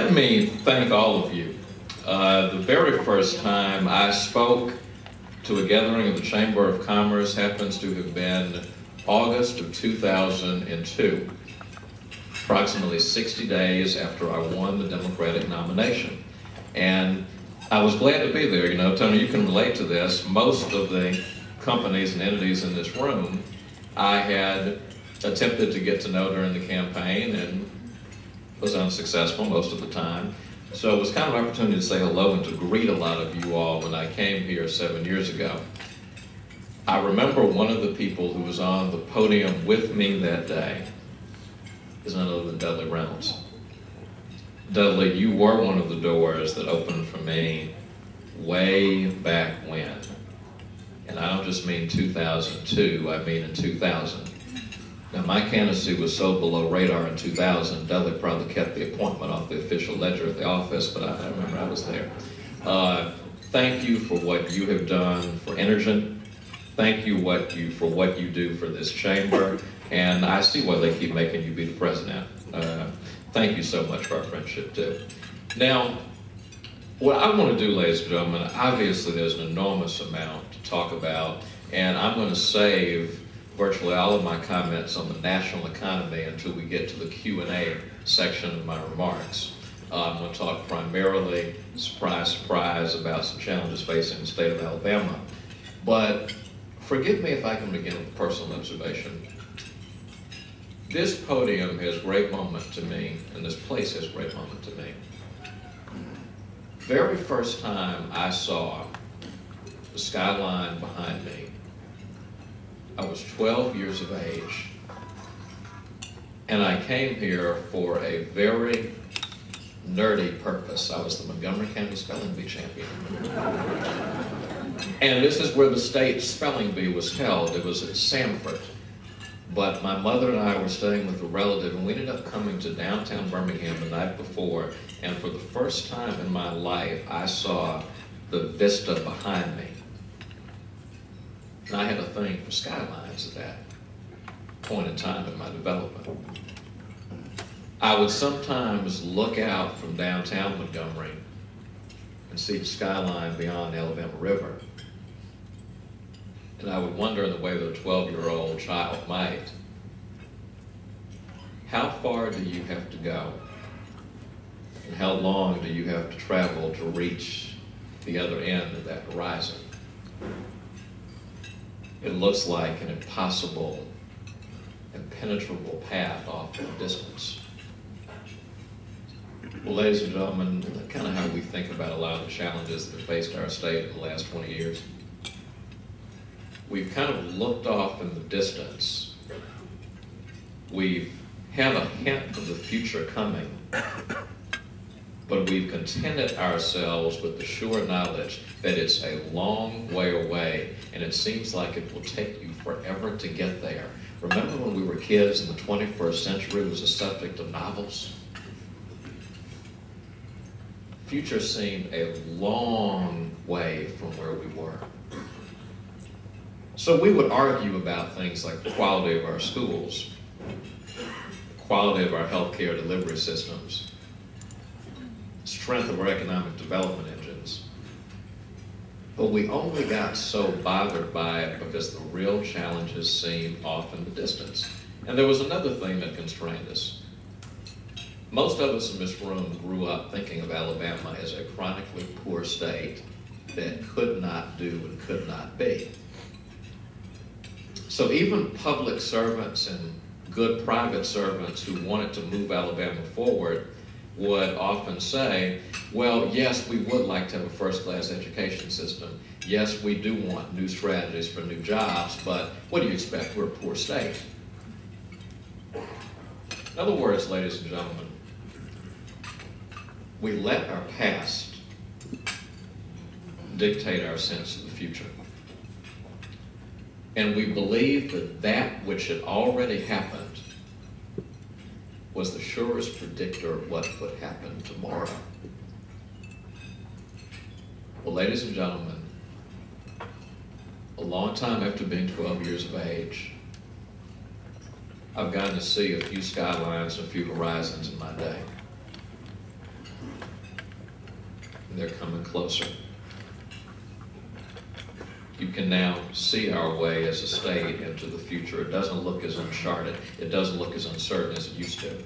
let me thank all of you. The very first time I spoke to a gathering of the Chamber of Commerce happens to have been August of 2002, approximately 60 days after I won the Democratic nomination. And I was glad to be there. You know, Tony, you can relate to this. Most of the companies and entities in this room I had attempted to get to know during the campaign and was unsuccessful most of the time. So it was kind of an opportunity to say hello and to greet a lot of you all when I came here 7 years ago. I remember one of the people who was on the podium with me that day is none other than Dudley Reynolds. Dudley, you were one of the doors that opened for me way back when. And I don't just mean 2002, I mean in 2000. Now, my candidacy was so below radar in 2000, Dudley probably kept the appointment off the official ledger at the office, but I remember I was there. Thank you for what you have done for Energen. Thank you for what you do for this chamber. And I see why they keep making you be the president. Thank you so much for our friendship, too. Now, what I want to do, ladies and gentlemen, obviously there's an enormous amount to talk about, and I'm going to save virtually all of my comments on the national economy until we get to the Q&A section of my remarks. I'm going to talk primarily, surprise, surprise, about some challenges facing the state of Alabama. But forgive me if I can begin with a personal observation. This podium has great moment to me, and this place has great moment to me. Very first time I saw the skyline behind me, I was 12 years of age, and I came here for a very nerdy purpose. I was the Montgomery County Spelling Bee champion. And this is where the state spelling bee was held. It was at Sanford. But my mother and I were staying with a relative, and we ended up coming to downtown Birmingham the night before, and for the first time in my life, I saw the vista behind me. And I had a thing for skylines at that point in time in my development. I would sometimes look out from downtown Montgomery and see the skyline beyond the Alabama River. And I would wonder, in the way that a 12-year-old child might, how far do you have to go? And how long do you have to travel to reach the other end of that horizon? It looks like an impossible, impenetrable path off in the distance. Well, ladies and gentlemen, that's kind of how we think about a lot of the challenges that have faced our state in the last 20 years. We've kind of looked off in the distance. We've had a hint of the future coming, but we've contented ourselves with the sure knowledge that it's a long way away, and it seems like it will take you forever to get there. Remember when we were kids and the 21st century was a subject of novels? Future seemed a long way from where we were. So we would argue about things like the quality of our schools, the quality of our healthcare delivery systems, strength of our economic development engines. But we only got so bothered by it because the real challenges seemed off in the distance. And there was another thing that constrained us. Most of us in this room grew up thinking of Alabama as a chronically poor state that could not do and could not be. So even public servants and good private servants who wanted to move Alabama forward would often say, well, yes, we would like to have a first-class education system. Yes, we do want new strategies for new jobs, but what do you expect? We're a poor state. In other words, ladies and gentlemen, we let our past dictate our sense of the future. And we believe that that which had already happened was the surest predictor of what would happen tomorrow. Well, ladies and gentlemen, a long time after being 12 years of age, I've gotten to see a few skylines and a few horizons in my day. they're coming closer. You can now see our way as a state into the future. It doesn't look as uncharted. It doesn't look as uncertain as it used to.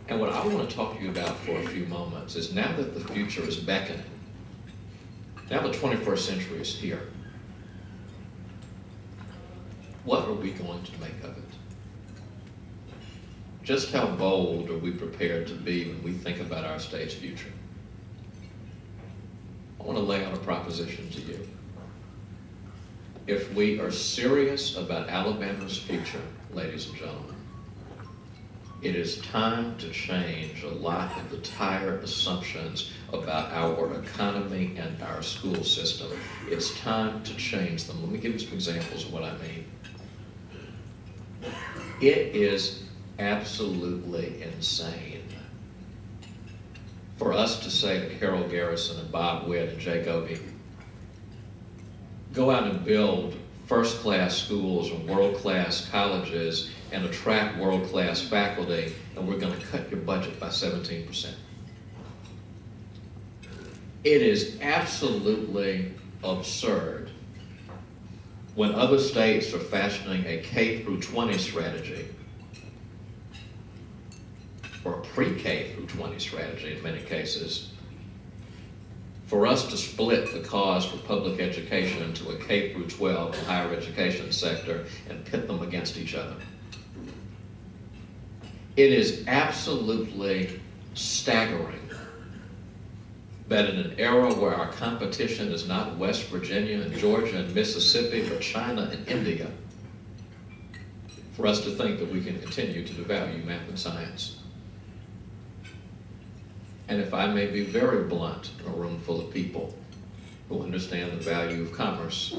And what I want to talk to you about for a few moments is now that the future is beckoning, now the 21st century is here, what are we going to make of it? Just how bold are we prepared to be when we think about our state's future? I want to lay out a proposition to you. If we are serious about Alabama's future, ladies and gentlemen, it is time to change a lot of the tired assumptions about our economy and our school system. It's time to change them. Let me give you some examples of what I mean. It is absolutely insane for us to say to Carol Garrison and Bob Witt and Jay Goby, go out and build first-class schools and world-class colleges and attract world-class faculty, and we're going to cut your budget by 17%. It is absolutely absurd when other states are fashioning a K through 20 strategy, or a pre-K through 20 strategy in many cases, for us to split the cost of public education into a K through 12 and higher education sector and pit them against each other. It is absolutely staggering that in an era where our competition is not West Virginia and Georgia and Mississippi, but China and India, for us to think that we can continue to devalue math and science. And if I may be very blunt in a room full of people who understand the value of commerce,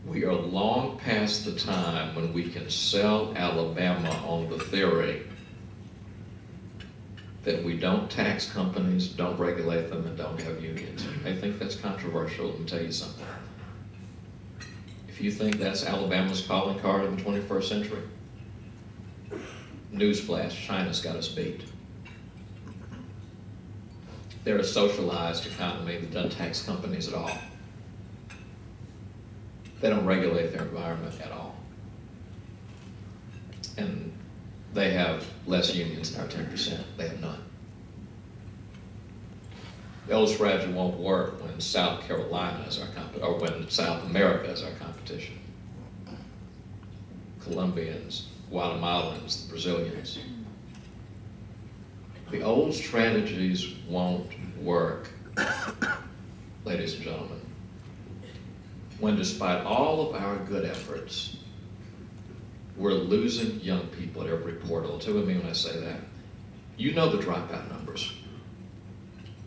we are long past the time when we can sell Alabama on the theory that we don't tax companies, don't regulate them, and don't have unions. I think that's controversial. Let me tell you something. If you think that's Alabama's calling card in the 21st century, newsflash, China's got us beat. They're a socialized economy that doesn't tax companies at all. They don't regulate their environment at all. And they have less unions than our 10%. They have none. The old strategy won't work when South Carolina is our competition, or when South America is our competition. Colombians, Guatemalans, the Brazilians. The old strategies won't work, ladies and gentlemen, when despite all of our good efforts, we're losing young people at every portal. To me when I say that. You know the dropout numbers.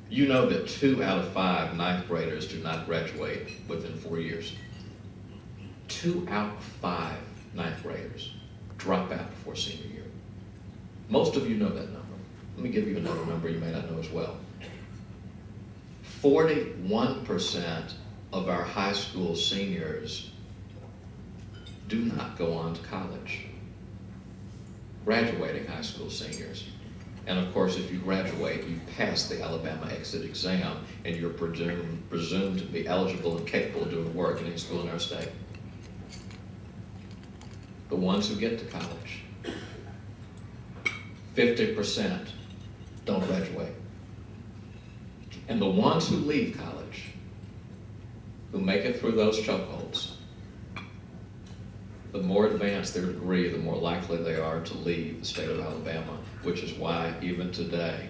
You know that 2 out of 5 ninth graders do not graduate within 4 years. 2 out of 5 ninth graders drop out before senior year. Most of you know that number. Let me give you another number you may not know as well. 41% of our high school seniors do not go on to college. Graduating high school seniors. And of course, if you graduate, you pass the Alabama exit exam, and you're presumed to be eligible and capable of doing work in any school in our state. The ones who get to college, 50% don't graduate. And the ones who leave college, who make it through those chokeholds, the more advanced their degree, the more likely they are to leave the state of Alabama, which is why even today,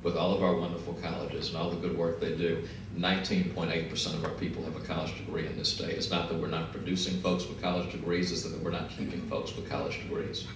with all of our wonderful colleges and all the good work they do, 19.8% of our people have a college degree in this state. It's not that we're not producing folks with college degrees, it's that we're not keeping folks with college degrees.